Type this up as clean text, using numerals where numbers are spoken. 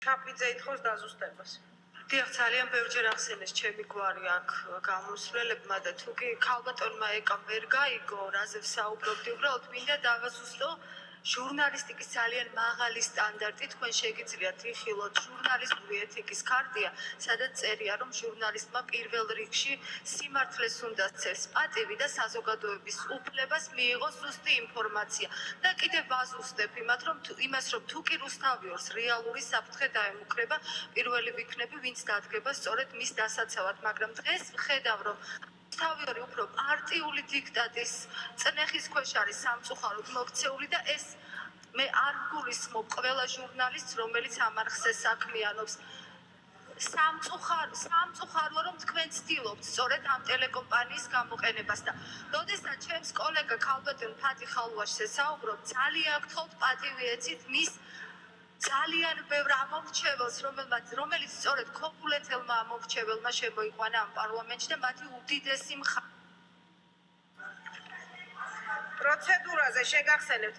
ჩაფიძე ითხოვს დაზუსტებას. დიახ, ძალიან ბევრჯერ ახსენეს ჩემი გვარი აქ გამოსვლელებმა და თუ კი ქალბატონმა ეკა ვერ გაიგო, რაზე ვსაუბრობდი, უბრალოდ მინდა დავაზუსტო ჟურნალისტიკის ძალიან მაღალი სტანდარტი თქვენ შეგიძლიათ იხილოთ ჟურნალისტური ეთიკის ქარტია, სადაც წერია, რომ ჟურნალისტმა პირველ რიგში სიმართლეს უნდა სცეს პატივი და საზოგადოების უფლებას მიიღოს ზუსტი ინფორმაცია. და კიდევ ვაზუსტებ იმას, რომ თუ კი რუსთავიორს რეალური საფრთხე დაემუქრება, პირველი ვიქნები, ვინც დადგება სწორედ მის დასაცავად, მაგრამ დღეს ვხედავ, რომ თავიორი უფრო პარტიული დიქტატის წნეხის ქვეშ არის სამწუხაროდ მოქცეული და ეს მე არ გულისხმობ ყველა ჟურნალისტს, რომელიც ამ არხზე საქმიანობს. სამწუხაროა, რომ თქვენ ცდილობთ სწორედ ამ ტელეკომპანიის გამოყენებას და როდესაც ჩემს კოლეგა ქალბატონ ფათი ხალუაშზე საუბრობ, ძალიან გთხოვთ პატივი ეცით მის ძალიან ბევრ ამორჩეველს, რომელიც სწორედ ქობულეთელმა ამორჩეველმა შემოიყვანა ამ პარლამენტში და მათი უდიდესი პროცედურაზე შეგახსენებთ